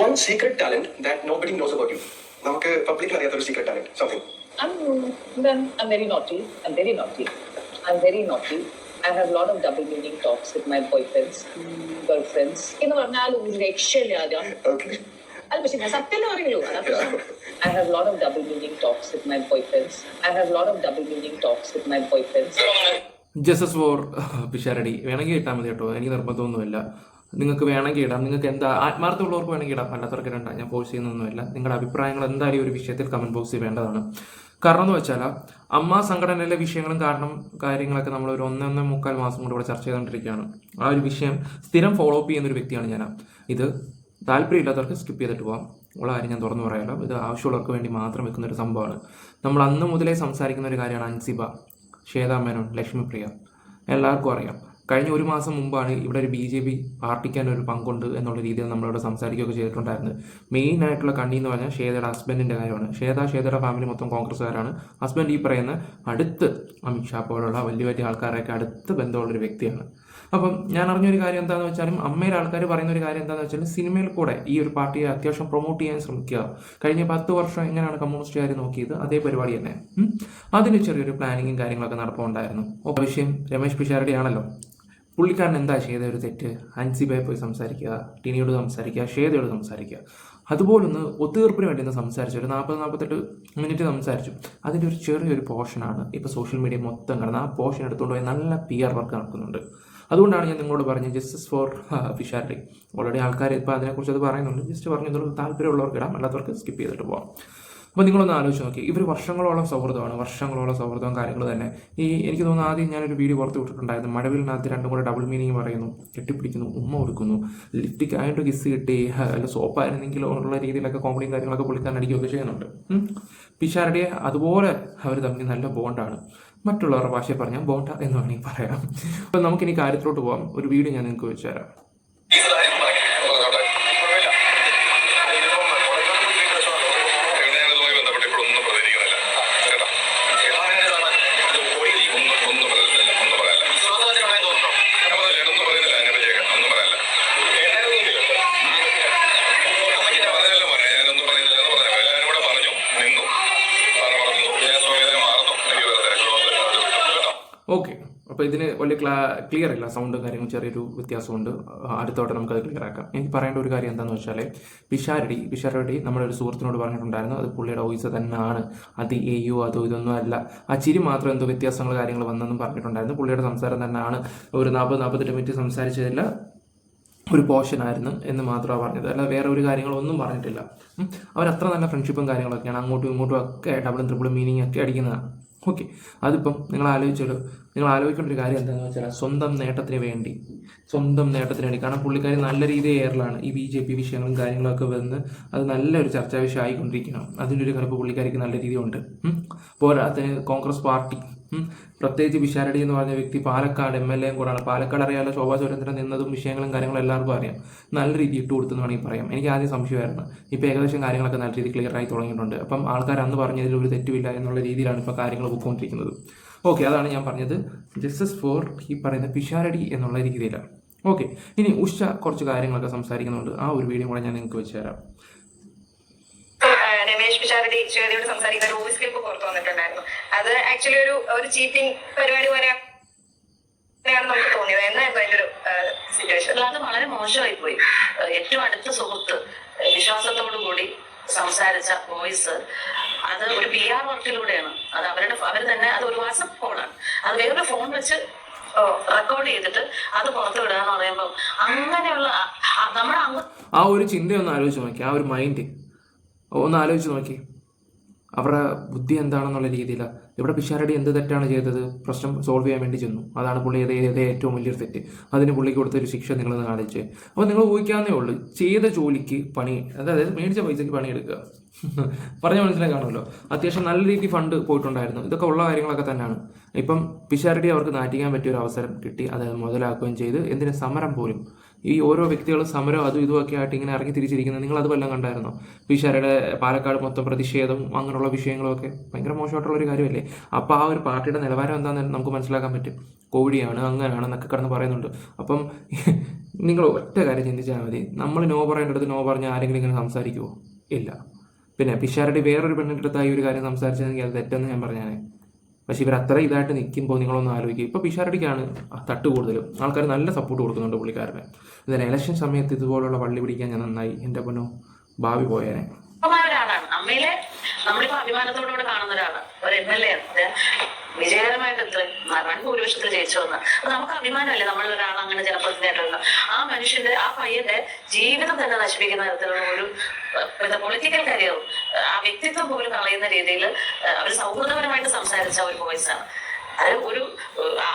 one secret talent that nobody knows about you. നമുക്ക് പബ്ലിക്കിൽ അറിയാത്ത ഒരു secret talent something. I'm very naughty. I have a lot of double meaning talks with my boyfriends, girlfriends. എന്ന് പറഞ്ഞാൽ ഒരു രക്ഷയില്ലാതെ. Okay. അല്ല പക്ഷെ ഞാൻ സത്യം പറയുള്ളൂ. I have a lot of double meaning talks with my boyfriends. Justice for Pisharody വേണമെങ്കിൽ ഇട്ടാൽ മതി കേട്ടോ, എനിക്ക് നിർബന്ധമൊന്നുമില്ല. നിങ്ങൾക്ക് വേണമെങ്കിൽ ഇടാം, നിങ്ങൾക്ക് എന്താ ആത്മാർത്ഥമുള്ളവർക്ക് വേണമെങ്കിൽ ഇടാം, അല്ലാത്തവർക്ക് ഇടണ്ട. ഞാൻ ഫോഴ്സ് ചെയ്യുന്നൊന്നുമില്ല. നിങ്ങളുടെ അഭിപ്രായങ്ങൾ എന്തായാലും ഒരു വിഷയത്തിൽ കമന്റ് ബോക്സിൽ വേണ്ടതാണ്. കാരണം എന്ന് വെച്ചാൽ അമ്മ സംഘടനയിലെ വിഷയങ്ങളും കാര്യങ്ങളൊക്കെ നമ്മൾ ഒരു 1.25 മാസം കൊണ്ട് ഇവിടെ ചർച്ച ചെയ്തുകൊണ്ടിരിക്കുകയാണ്. ആ ഒരു വിഷയം സ്ഥിരം ഫോളോ അപ്പ് ചെയ്യുന്ന ഒരു വ്യക്തിയാണ് ഞാൻ. ഇത് താല്പര്യമില്ലാത്തവർക്ക് സ്കിപ്പ് ചെയ്തിട്ട് പോകാം. ഉള്ള കാര്യം ഞാൻ തുറന്നു പറയാമല്ലോ, ഇത് ആവശ്യമുള്ളവർക്ക് വേണ്ടി മാത്രം വെക്കുന്ന ഒരു സംഭവമാണ്. നമ്മൾ അന്ന് മുതലേ സംസാരിക്കുന്ന ഒരു കാര്യമാണ് അൻസിബ, ശ്വേതാ മേനോൻ, ലക്ഷ്മിപ്രിയ. എല്ലാവർക്കും അറിയാം. കഴിഞ്ഞ ഒരു മാസം മുമ്പാണ് ഇവിടെ ഒരു BJP പാർട്ടിക്കാൻ ഒരു പങ്കുണ്ട് എന്നുള്ള രീതിയിൽ നമ്മളിവിടെ സംസാരിക്കുകയൊക്കെ ചെയ്തിട്ടുണ്ടായിരുന്നത്. മെയിൻ ആയിട്ടുള്ള കണ്ണി എന്ന് പറഞ്ഞാൽ ശ്വേതയുടെ ഹസ്ബൻഡിൻ്റെ കാര്യമാണ്. ശ്വേതയുടെ ഫാമിലി മൊത്തം കോൺഗ്രസ്സുകാരാണ്. ഹസ്ബൻഡ് ഈ പറയുന്ന അടുത്ത് അമിത്ഷാ പോലുള്ള വലിയ വലിയ ആൾക്കാരൊക്കെ അടുത്ത് ബന്ധമുള്ളൊരു വ്യക്തിയാണ്. അപ്പം ഞാൻ അറിഞ്ഞൊരു കാര്യം എന്താണെന്ന് വെച്ചാലും അമ്മയുടെ ആൾക്കാർ പറയുന്ന ഒരു കാര്യം എന്താണെന്ന് വെച്ചാൽ സിനിമയിൽ കൂടെ ഈ ഒരു പാർട്ടിയെ അത്യാവശ്യം പ്രൊമോട്ട് ചെയ്യാൻ ശ്രമിക്കുക. കഴിഞ്ഞ 10 വർഷം എങ്ങനെയാണ് കമ്മ്യൂണിസ്റ്റുകാർ നോക്കിയത്, അതേ പരിപാടി തന്നെ. അതിന് ചെറിയൊരു പ്ലാനിങ്ങും കാര്യങ്ങളൊക്കെ നടപ്പുണ്ടായിരുന്നു. വിഷയം രമേശ് പിഷാരടി ആണല്ലോ. പുള്ളിക്കാരൻ എന്താ ചെയ്ത ഒരു തെറ്റ്? അൻസിബയെ പോയി സംസാരിക്കുക, ടിനിയോട് സംസാരിക്കുക, ശ്വേതയോട് സംസാരിക്കുക. അതുപോലൊന്ന് ഒത്തുതീർപ്പിന് വേണ്ടി ഒന്ന് സംസാരിച്ചു, ഒരു 40-48 മിനിറ്റ് സംസാരിച്ചു. അതിൻ്റെ ഒരു ചെറിയൊരു പോർഷനാണ് ഇപ്പോൾ സോഷ്യൽ മീഡിയ മൊത്തം കിടന്ന്. ആ പോർഷൻ എടുത്തുകൊണ്ട് പോയി നല്ല PR വർക്ക് നടക്കുന്നുണ്ട്. അതുകൊണ്ടാണ് ഞാൻ നിങ്ങളോട് പറഞ്ഞത് ജസ്റ്റിസ് ഫോർ പിഷാരടി. ഓൾറെഡി ആൾക്കാർ ഇപ്പോൾ അതിനെക്കുറിച്ച് അത് പറയുന്നുണ്ട്. ജസ്റ്റ് പറഞ്ഞു, താല്പര്യമുള്ളവർക്ക് ഇടാം, അല്ലാത്തവർക്ക് സ്കിപ്പ് ചെയ്തിട്ട് പോകാം. അപ്പോൾ നിങ്ങളൊന്ന് ആലോചിച്ച് നോക്കി, ഇവർ വർഷങ്ങളോളം സൗഹൃദവും കാര്യങ്ങൾ തന്നെ. എനിക്ക് തോന്നുന്നു ആദ്യം ഞാനൊരു വീഡിയോ പുറത്ത് വിട്ടിട്ടുണ്ടായിരുന്നു. മഴവിലിനകത്ത് രണ്ടും കൂടെ ഡബിൾ മീനിങ് പറയുന്നു, കെട്ടിപ്പിടിക്കുന്നു, ഉമ്മ കൊടുക്കുന്നു, ലിപ്റ്റിക്കായിട്ട് കിസ് കിട്ടി, അല്ല സോപ്പായിരുന്നെങ്കിലോ എന്നുള്ള രീതിയിലൊക്കെ കോമഡിയും കാര്യങ്ങളൊക്കെ പുള്ളിക്കാരൻ അടിക്കുകയൊക്കെ ചെയ്യുന്നുണ്ട്. പിഷാരടിയെ അതുപോലെ അവർ തമ്മിൽ നല്ല ബോണ്ടാണ്. മറ്റുള്ളവരുടെ ഭാഷയെ പറഞ്ഞാൽ ബോണ്ട എന്ന് വേണമെങ്കിൽ പറയാം. അപ്പം നമുക്കിനി കാര്യത്തിലോട്ട് പോകാം. ഒരു വീഡിയോ ഞാൻ നിങ്ങൾക്ക് വെച്ച് തരാം. ഓക്കെ, അപ്പോൾ ഇതിന് വലിയ ക്ലിയർ ഇല്ല, സൗണ്ടും കാര്യങ്ങളും ചെറിയൊരു വ്യത്യാസമുണ്ട്. അടുത്തോടെ നമുക്കത് ക്ലിയർ ആക്കാം. എനിക്ക് പറയേണ്ട ഒരു കാര്യം എന്താണെന്ന് വെച്ചാൽ പിഷാരടി നമ്മുടെ ഒരു സുഹൃത്തിനോട് പറഞ്ഞിട്ടുണ്ടായിരുന്നു, അത് പുള്ളിയുടെ വോയിസ് തന്നെയാണ്, അത് അതോ ഇതൊന്നും അല്ല, ആ ചിരി മാത്രം എന്തോ വ്യത്യാസങ്ങൾ കാര്യങ്ങൾ വന്നെന്നും പറഞ്ഞിട്ടുണ്ടായിരുന്നു. പുള്ളിയുടെ സംസാരം തന്നെയാണ്, ഒരു 40-48 മിനിറ്റ് സംസാരിച്ചതില്ല ഒരു പോർഷനായിരുന്നു എന്ന് മാത്രമാണ് പറഞ്ഞത്. അല്ല വേറെ ഒരു കാര്യങ്ങളൊന്നും പറഞ്ഞിട്ടില്ല. അവരത്ര നല്ല ഫ്രണ്ട്ഷിപ്പും കാര്യങ്ങളൊക്കെയാണ്. അങ്ങോട്ടും ഇങ്ങോട്ടും ഒക്കെ ഡബിളും ട്രിപ്പിളും മീനിങ് ഒക്കെ അടിക്കുന്നതാണ്. ഓക്കെ, അതിപ്പം നിങ്ങൾ ആലോചിക്കേണ്ട ഒരു കാര്യം എന്താണെന്ന് വെച്ചാൽ സ്വന്തം നേട്ടത്തിന് വേണ്ടി. കാരണം പുള്ളിക്കാരി നല്ല രീതിയിൽ എയറിലാണ്. ഈ BJP വിഷയങ്ങളും കാര്യങ്ങളൊക്കെ വന്ന് അത് നല്ലൊരു ചർച്ചാ വിഷയം ആയിക്കൊണ്ടിരിക്കണം. അതിൻ്റെ ഒരു കലപ്പ് പുള്ളിക്കാരിക്ക് നല്ല രീതിയുണ്ട്. പോരാത്തിന് കോൺഗ്രസ് പാർട്ടി, പ്രത്യേകിച്ച് പിഷാരടി എന്ന് പറഞ്ഞ വ്യക്തി പാലക്കാട് MLA കൂടാണ്. പാലക്കാട് അറിയാലോ, ശോഭാ സുരേന്ദ്രൻ നിന്നതും വിഷയങ്ങളും കാര്യങ്ങളും എല്ലാവർക്കും അറിയാം. നല്ല രീതി ഇട്ട് കൊടുത്തെന്ന് വേണമെങ്കിൽ പറയാം. എനിക്ക് ആദ്യം സംശയമായിരുന്നു. ഇപ്പോൾ ഏകദേശം കാര്യങ്ങളൊക്കെ നല്ല രീതിയിൽ ക്ലിയർ ആയി തുടങ്ങിയിട്ടുണ്ട്. അപ്പം ആൾക്കാർ അന്ന് പറഞ്ഞതിൽ ഒരു തെറ്റുമില്ല എന്നുള്ള രീതിയിലാണ് ഇപ്പോൾ കാര്യങ്ങൾ പോയിക്കൊണ്ടിരിക്കുന്നത്. ഓക്കെ, അതാണ് ഞാൻ പറഞ്ഞത്. ജസ്റ്റിസ് ഫോർ ഈ പറയുന്ന പിഷാരടി എന്നുള്ള രീതിയിലാണ്. ഓക്കെ, ഇനി ഉഷ കുറച്ച് കാര്യങ്ങളൊക്കെ സംസാരിക്കുന്നുണ്ട്. ആ ഒരു വീഡിയോ കൂടെ ഞാൻ നിങ്ങൾക്ക് വെച്ച് തരാം. രമേശ് പിഷാരടി ശ്വേതയോട് സംസാരിക്കുന്ന ഒരു വോയിസ് ക്ലിപ്പ് പുറത്തു വന്നിട്ടുണ്ടായിരുന്നു. അത് ആക്ച്വലി ഒരു ചീറ്റിംഗ് പരിപാടി പോലെയാണ് നമുക്ക് തോന്നിയത്. എന്നായിരുന്നു അതിന്റെ ഒരു സിറ്റുവേഷൻ? അത് വളരെ മോശമായി പോയി. ഏറ്റവും അടുത്ത സുഹൃത്ത് വിശ്വാസത്തോടു കൂടി സംസാരിച്ച വോയിസ് അത് ഒരു PR വർക്കിലൂടെയാണ്. അത് അവർ തന്നെ അത് ഒരു വാട്സപ്പ് കോളാണ്. അത് വേറൊരു ഫോൺ വെച്ച് റെക്കോർഡ് ചെയ്തിട്ട് അത് പുറത്തു വിടുക എന്ന് പറയുമ്പോൾ അങ്ങനെയുള്ള നമ്മുടെ ആ ഒരു ചിന്തയൊന്ന് ആലോചിച്ച് നോക്കി, ആ ഒരു മൈൻഡ് ഒന്ന് ആലോചിച്ച് നോക്കി. അവരുടെ ബുദ്ധി എന്താണെന്നുള്ള രീതിയിലാണ്. ഇവിടെ പിഷാരടി എന്ത് തെറ്റാണ് ചെയ്തത്? പ്രശ്നം സോൾവ് ചെയ്യാൻ വേണ്ടി ചെന്നു. അതാണ് പുള്ളി ഏറ്റവും വലിയൊരു തെറ്റ്. അതിന് പുള്ളിക്ക് കൊടുത്തൊരു ശിക്ഷ നിങ്ങളൊന്ന് കാണിച്ച്. അപ്പോൾ നിങ്ങൾ ഊഹിക്കാവുന്നേ ഉള്ളൂ, ചെയ്ത ജോലിക്ക് പണി, അതായത് മേടിച്ച പൈസയ്ക്ക് പണിയെടുക്കുക. പറഞ്ഞ മനസ്സിലാക്കാണല്ലോ. അത്യാവശ്യം നല്ല രീതിയിൽ ഫണ്ട് പോയിട്ടുണ്ടായിരുന്നു. ഇതൊക്കെ ഉള്ള കാര്യങ്ങളൊക്കെ തന്നെയാണ്. ഇപ്പം പിഷാരടി അവർക്ക് നാറ്റിക്കാൻ പറ്റിയ ഒരു അവസരം കിട്ടി, അത് മുതലാക്കുകയും ചെയ്ത്. എന്തിന് സമരം പോലും ഈ ഓരോ വ്യക്തികൾ സമരം അതും ഇതുമൊക്കെ ആയിട്ട് ഇങ്ങനെ ഇറങ്ങി തിരിച്ചിരിക്കുന്നത് നിങ്ങൾ അത് വല്ലതും കണ്ടായിരുന്നോ? പിഷാരയുടെ പാലക്കാട് മൊത്തം പ്രതിഷേധം അങ്ങനെയുള്ള വിഷയങ്ങളൊക്കെ ഭയങ്കര മോശമായിട്ടുള്ള ഒരു കാര്യമല്ലേ? അപ്പോൾ ആ ഒരു പാർട്ടിയുടെ നിലവാരം എന്താണെന്ന് നമുക്ക് മനസ്സിലാക്കാൻ പറ്റും. കോവിഡിയാണ് അങ്ങനെയാണെന്നൊക്കെ കിടന്ന് പറയുന്നുണ്ട്. അപ്പം നിങ്ങൾ ഒറ്റ കാര്യം ചിന്തിച്ചാൽ മതി, നമ്മൾ നോ പറയേണ്ടടുത്ത് നോ പറഞ്ഞാൽ ആരെങ്കിലും ഇങ്ങനെ സംസാരിക്കുമോ? ഇല്ല. പിന്നെ പിഷാരടി വേറൊരു പെണ്ണിൻ്റെ അടുത്തായി ഒരു കാര്യം സംസാരിച്ചതെങ്കിൽ അത് തെറ്റെന്ന് ഞാൻ പറഞ്ഞാൽ. പക്ഷെ ഇവർ അത്ര ഇതായിട്ട് നിൽക്കുമ്പോൾ നിങ്ങളൊന്ന് ആലോചിക്കുക. ഇപ്പോൾ പിഷാരടിക്കാണ് തട്ട് കൂടുതലും, ആൾക്കാർ നല്ല സപ്പോർട്ട് കൊടുക്കുന്നുണ്ട് പുള്ളിക്കാരനെ. എന്തായാലും ഇലക്ഷൻ സമയത്ത് ഇതുപോലുള്ള വള്ളി പിടിക്കാൻ ഞാൻ നന്നായി. എൻ്റെ പൊന്നോ ഭാവി പോയേനെ. ഒരാളാണ് അമ്മയിലെ നമ്മളിപ്പോ അഭിമാനത്തോടുകൂടെ കാണുന്ന ഒരാളാണ്, ഒരു MLA വിജയകരമായിട്ട് വൻ ഭൂരിപക്ഷത്തിൽ ജയിച്ചു വന്ന്. അത് നമുക്ക് അഭിമാനമല്ലേ, നമ്മളൊരാൾ അങ്ങനെ ജനപ്രതിനിധിയായിട്ടുള്ള ആ മനുഷ്യന്റെ ആ പയ്യന്റെ ജീവിതം തന്നെ നശിപ്പിക്കുന്ന തരത്തിലുള്ള ഒരു പൊളിറ്റിക്കൽ കരിയറും ആ വ്യക്തിത്വം പോലും കളയുന്ന രീതിയിൽ അവർ സൗഹൃദപരമായിട്ട് സംസാരിച്ച ഒരു വോയിസാണ്. അത്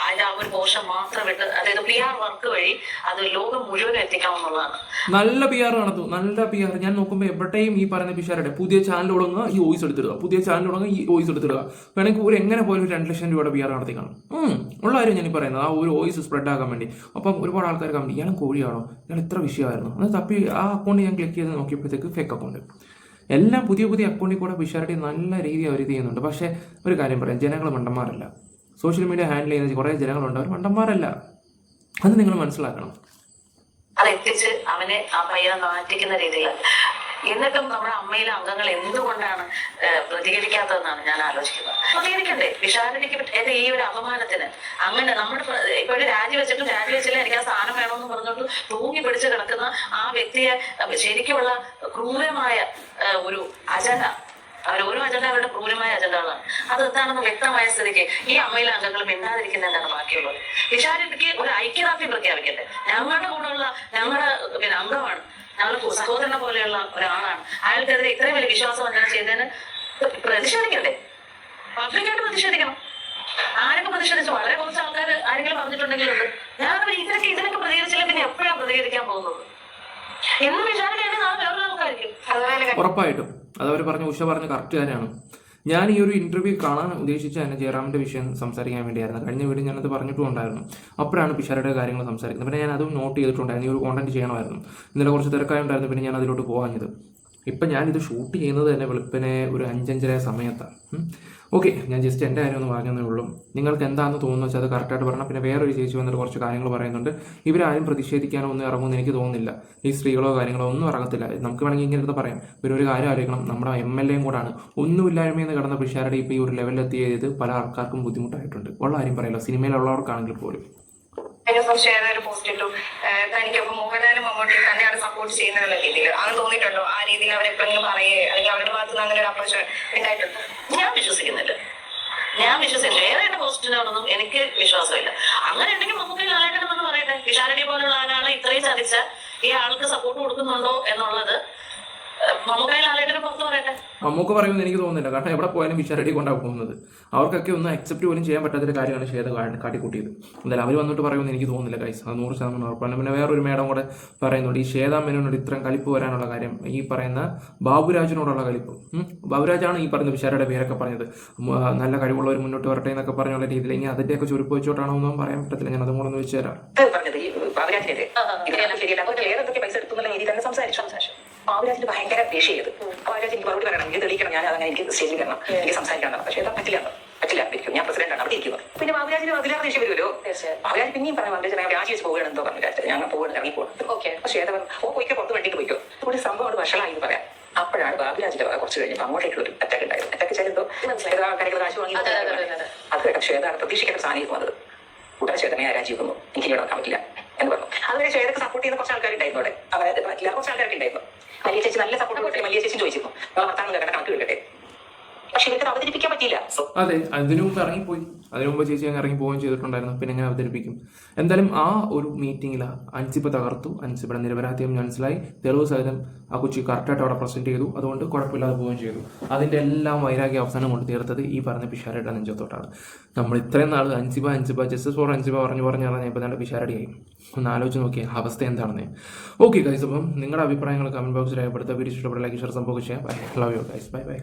അതിന്റെ ആ ഒരു പോഷൻ മാത്രം വിട്ട്, അതായത് PR വർക്ക് വഴി അത് ലോകം മുഴുവൻ എത്തിക്കാമെന്നുള്ളതാണ്. നല്ല PR നടത്തും, നല്ല PR. ഞാൻ നോക്കുമ്പോൾ എവിടെയും ഈ പറയുന്ന പിഷാരുടെ പുതിയ ചാനൽ തുടങ്ങുക, ഈ വോയിസ് എടുത്തിടുക, പുതിയ ചാനൽ തുടങ്ങുക, ഈ വോയിസ് എടുത്തിടുക. വേണമെങ്കിൽ ഒരു എങ്ങനെ പോലും 2 ലക്ഷം രൂപയുടെ PR നടത്തി കാണും. ഉള്ള കാര്യം ഞാൻ പറയുന്നത്, ആ ഒരു വോയിസ് സ്പ്രെഡ് ആക്കാൻ വേണ്ടി. അപ്പം ഒരുപാട് ആൾക്കാർ കമന്റ്, ഇയാളും കോഴിയാണോ, ഇയാൾ ഇത്ര വിഷയമായിരുന്നു, അത് തപ്പി ആ അക്കൗണ്ട് ഞാൻ ക്ലിക്ക് ചെയ്ത് നോക്കിയപ്പോഴത്തേക്ക് ഫേക്ക് അക്കൗണ്ട്. എല്ലാം പുതിയ അക്കൗണ്ടിൽ കൂടെ പിഷാരടി നല്ല രീതിയിൽ അവർ ചെയ്യുന്നുണ്ട്. പക്ഷേ ഒരു കാര്യം പറയാം, ജനങ്ങൾ മണ്ടന്മാരല്ല. സോഷ്യൽ മീഡിയ ഹാൻഡിൽ ചെയ്യുന്ന കുറേ ജനങ്ങളുണ്ട്, അവർ മണ്ടന്മാരല്ല. അത് നിങ്ങൾ മനസ്സിലാക്കണം. അത് എത്തിച്ച് അവനെ ആ പയ്യനെ നാറ്റിക്കുന്ന രീതിയിൽ. എന്നിട്ടും നമ്മുടെ അമ്മയിലെ അംഗങ്ങൾ എന്തുകൊണ്ടാണ് പ്രതികരിക്കാത്തതെന്നാണ് ഞാൻ ആലോചിക്കുന്നത്. പ്രതികരിക്കണ്ടേ? പിഷാരടിക്ക് എന്റെ ഈ ഒരു അപമാനത്തിന് അങ്ങനെ നമ്മുടെ ഇപ്പൊ രാജിവെച്ചില്ല എനിക്ക് ആ സ്ഥാനം വേണമെന്ന് പറഞ്ഞുകൊണ്ട് തൂങ്ങി പിടിച്ച് കിടക്കുന്ന ആ വ്യക്തിയെ ശരിക്കുമുള്ള ക്രൂരമായ ഒരു അജണ്ട, ഓരോ അജണ്ട അവരുടെ ക്രൂരമായ അജണ്ടകളാണ്. അത് എന്താണെന്ന് വ്യക്തമായ സ്ഥിതിക്ക് ഈ അമ്മയിലെ അംഗങ്ങൾ മിണ്ടാതിരിക്കുന്ന എന്താണ് ബാക്കിയുള്ളത്? പിഷാരടിക്ക് ഒരു ഐക്യദാർഢ്യം പ്രഖ്യാപിക്കട്ടെ. ഞങ്ങളുടെ കൂടെയുള്ള ഞങ്ങളുടെ അംഗമാണ്, ഞങ്ങളുടെ സഹോദരനെ പോലെയുള്ള ഒരാളാണ്. അയാൾക്കെതിരെ ഇത്രയും വലിയ വിശ്വാസവഞ്ചന ചെയ്തതിന് പ്രതിഷേധിക്കണ്ടേ? പബ്ലിക്കായിട്ട് പ്രതിഷേധിക്കണം. ആരൊക്കെ പ്രതിഷേധിച്ചു? വളരെ കുറച്ച് ആൾക്കാർ ആരെങ്കിലും പറഞ്ഞിട്ടുണ്ടെങ്കിലുണ്ട്. ഞാൻ ഇതിനൊക്കെ പ്രതികരിച്ചില്ല, പിന്നെ എപ്പോഴാണ് പ്രതികരിക്കാൻ പോകുന്നത് എന്ന് വിചാരിക്കുകയാണെങ്കിൽ നാളെ വേറൊരു ആൾക്കായിരിക്കും. ഉറപ്പായിട്ടും അതവർ പറഞ്ഞ ഉഷ പറഞ്ഞ കറക്റ്റ് കാര്യമാണ്. ഞാൻ ഈ ഒരു ഇന്റർവ്യൂ കാണാൻ ഉദ്ദേശിച്ച തന്നെ ജയറാമിന്റെ വിഷയം സംസാരിക്കാൻ വേണ്ടിയായിരുന്നു. കഴിഞ്ഞ വീഡിയോ ഞാനത് പറഞ്ഞിട്ടുണ്ടായിരുന്നു. അപ്പോഴാണ് പിഷാരയുടെ കാര്യങ്ങൾ സംസാരിക്കുന്നത്. പിന്നെ ഞാൻ അതും നോട്ട് ചെയ്തിട്ടുണ്ടായിരുന്നു, ഈ ഒരു കോണ്ടന്റ് ചെയ്യണമായിരുന്നു. ഇന്നലെ കുറച്ച് തിരക്കായുണ്ടായിരുന്നു, പിന്നെ ഞാൻ അതിലോട്ട് പോകാഞ്ഞത്. ഇപ്പം ഞാനിത് ഷൂട്ട് ചെയ്യുന്നത് തന്നെ വെളുപ്പിനെ ഒരു 5-5:30 സമയത്താണ്. ഓക്കെ, ഞാൻ ജസ്റ്റ് എൻ്റെ കാര്യം ഒന്ന് പറഞ്ഞതേ ഉള്ളൂ. നിങ്ങൾക്ക് എന്താണെന്ന് തോന്നുന്നു വെച്ചാൽ അത് കറക്റ്റായിട്ട് പറഞ്ഞാൽ. പിന്നെ വേറൊരു ചേച്ചി വന്നിട്ട് കുറച്ച് കാര്യങ്ങൾ പറയുന്നുണ്ട്. ഇവരാരും പ്രതിഷേധിക്കാനോ ഒന്നും ഇറങ്ങുമെന്ന് എനിക്ക് തോന്നുന്നില്ല. ഈ സ്ത്രീകളോ കാര്യങ്ങളോ ഒന്നും ഇറങ്ങത്തില്ല. നമുക്ക് വേണമെങ്കിൽ ഇങ്ങനെ പറയാം, ഇവരൊരു കാര്യം ആലോചിക്കണം, നമ്മുടെ MLA കൂടാണ്. ഒന്നുമില്ലായ്മയെന്ന് കിടന്ന പിഷാരടി ഇപ്പോൾ ഈ ഒരു ലെവലിലെത്തിയത് പല ആൾക്കാർക്കും ബുദ്ധിമുട്ടായിട്ടുണ്ട്. ഉള്ള കാര്യം പറയല്ലോ, സിനിമയിലുള്ളവർക്കാണെങ്കിൽ പോലും. ഒരു പോസ്റ്റ് ഇട്ടു, തനിക്കൊപ്പം മോഹൻലാലും മമ്മൂട്ടിയും തന്നെയാണ് സപ്പോർട്ട് ചെയ്യുന്ന രീതിയിൽ അങ്ങനെ തോന്നിയിട്ടുണ്ടോ? ആ രീതിയിൽ അവരെപ്പോഴെങ്കിലും പറയേ അല്ലെങ്കിൽ അവരുടെ ഭാഗത്ത് നിന്ന് അങ്ങനെ ഒരു അപ്രോച്ച് ഉണ്ടായിട്ടുണ്ടോ? ഞാൻ വിശ്വസിക്കുന്നില്ല. ഏതായിട്ട് പോസ്റ്റിനോടൊന്നും എനിക്ക് വിശ്വാസമില്ല. അങ്ങനെ ഉണ്ടെങ്കിൽ നമുക്ക് ലാലേട്ടനെന്ന് പറയട്ടെ. പിഷാരടി പോലുള്ള ആളാണ് ഇത്രയും ചതിച്ച ഈ ആൾക്ക് സപ്പോർട്ട് കൊടുക്കുന്നുണ്ടോ എന്നുള്ളത് മമ്മൂക്ക പറയുമെന്ന് എനിക്ക് തോന്നുന്നില്ല. കാരണം എവിടെ പോയാലും പിഷാരടി കൊണ്ടാണ് പോകുന്നത്. അവർക്കൊക്കെ ഒന്നും അക്സെപ്റ്റ് പോലും ചെയ്യാൻ പറ്റാത്തൊരു കാര്യമാണ് ശ്വേത കാട്ടിക്കൂട്ടിയത്. എന്തായാലും അവർ വന്നിട്ട് പറയുമെന്ന് എനിക്ക് തോന്നുന്നില്ല ഗൈസ്, അത് 100% ഉറപ്പാണ്. പിന്നെ വേറൊരു മേഡം കൂടെ പറയുന്നുണ്ട്, ഈ ശ്വേതാ മേനോനോട് ഇത്രയും കലിപ്പ് വരാനുള്ള കാര്യം ഈ പറയുന്ന ബാബുരാജിനോടുള്ള കലിപ്പ്. ബാബുരാജാണ് ഈ പറയുന്ന പിഷാരയുടെ പേരൊക്കെ പറഞ്ഞത്. നല്ല കഴിവുള്ളവർ മുന്നോട്ട് വരട്ടെ എന്നൊക്കെ പറഞ്ഞുള്ള രീതിയിൽ. ഇനി അതിൻ്റെയൊക്കെ ചുരുപ്പ് വെച്ചോട്ടാണോ ഒന്നും പറയാൻ പറ്റത്തില്ല. ഞാൻ അതും കൂടെ ഒന്ന് വെച്ച് തരാം. ബാബുരാജിന് ഭയങ്കര ദേഷ്യം ചെയ്ത് ബാബുരാജ് എനിക്ക് മറുപടി പറയണം, എനിക്ക് തെളിയിക്കണം, ഞാൻ അതങ്ങനെ എനിക്ക് സ്റ്റേജിൽ കയറണം, എനിക്ക് സംസാരിക്കണം. പക്ഷേ അത് പറ്റില്ല, ഞാൻ പ്രസിഡന്റാണ്, അവിടെ ഇരിക്കുന്നത്. പിന്നെ ബാബുരാജിന് അതിലേറെ ദേഷ്യം വരുമല്ലോ. ബാബുരാജ് പിന്നെയും പറഞ്ഞു, ബാബുരാജ് രാജി വെച്ച് പോവുകയാണ് എന്തോ പറഞ്ഞു, ഞങ്ങൾ പോവുകയാണ്, ഇറങ്ങി പോകുന്നത്. പക്ഷേ പോയിക്കോ, പുറത്ത് വണ്ടിക്ക് പോയിക്കോ. ഒരു സംഭവം അവിടെ വഷളായി എന്ന് പറയാം. അപ്പോഴാണ് ബാബുരാജിന്റെ കുറച്ച് കഴിഞ്ഞപ്പോൾ അങ്ങോട്ടേക്കുള്ള ഒരു അറ്റാക്ക് ഉണ്ടായിരുന്നു. അറ്റാക്ക് ചെയ്തോ കാര്യങ്ങൾ കാശ് വാങ്ങി അത് കേട്ടോ ശ്വേതാണ് പ്രതീക്ഷിക്കേണ്ട സാധനം വന്നത്. കൂട്ടാൻ ശ്വേതനെ രാജി വന്നു, എനിക്ക് ഇവിടെ നോക്കാൻ പറ്റില്ല എന്ന് പറഞ്ഞു. അതുവരെ ശ്വേതക്ക് സപ്പോർട്ട് ചെയ്യുന്ന കുറച്ച് ആൾക്കാരുണ്ടായിരുന്നു അവിടെ, അതായത് പറ്റില്ല കുറച്ച് ആൾക്കാരൊക്കെ ഉണ്ടായിരുന്നു. മല്ലിയ ചേച്ചി നല്ല സപ്പോർട്ട് കൊടുത്തിട്ട് മല്ലിയ ചേച്ചി ചോദിച്ചിരുന്നു വർത്താനം കേട്ടെ കണക്ക് കിട്ടട്ടെ. പക്ഷെ ഇവർക്ക് അവതരിപ്പിക്കാൻ പറ്റിയില്ല. അതെ, അതിനു മുമ്പ് ഇറങ്ങിപ്പോയി. അതിനു മുമ്പ് ചേച്ചി അങ്ങ് ഇറങ്ങി പോവുകയും ചെയ്തിട്ടുണ്ടായിരുന്നു. പിന്നെ എങ്ങനെ അവതരിപ്പിക്കും? എന്തായാലും ആ ഒരു മീറ്റിംഗിൽ അൻസിബ തകർത്തു. അൻസിബയുടെ നിരപരാധിയും മനസ്സിലായി. തെളിവ് സഹിതം ആ കൊച്ചി കറക്റ്റായിട്ട് അവിടെ പ്രസന്റ് ചെയ്തു. അതുകൊണ്ട് കുഴപ്പമില്ലാതെ പോവുകയും ചെയ്തു. അതിൻ്റെ എല്ലാം വൈരാഗ്യ അവസാനം കൊണ്ട് തീർത്തത് ഈ പറഞ്ഞ പിഷാരയുടെ നെഞ്ചത്തോട്ടാണ്. നമ്മൾ ഇത്രയും നാൾ അൻസിബ ജസ്റ്റിസ് ഫോർ അൻസിബ പറഞ്ഞാൽ ഇപ്പോൾ നല്ല പിഷാരടിയായി. ഒന്ന് ആലോചിച്ച് നോക്കിയ അവസ്ഥ എന്താണെന്ന്. ഓക്കെ ഗൈസ്, അപ്പം നിങ്ങളുടെ അഭിപ്രായങ്ങൾ കമന്റ് ബോക്സിൽ രേഖപ്പെടുത്തുക. വീഡിയോ ഇഷ്ടപ്പെട്ട ലൈക്ക് ഷെയർ സംഭവിക്കുക. Bye, love you guys, by.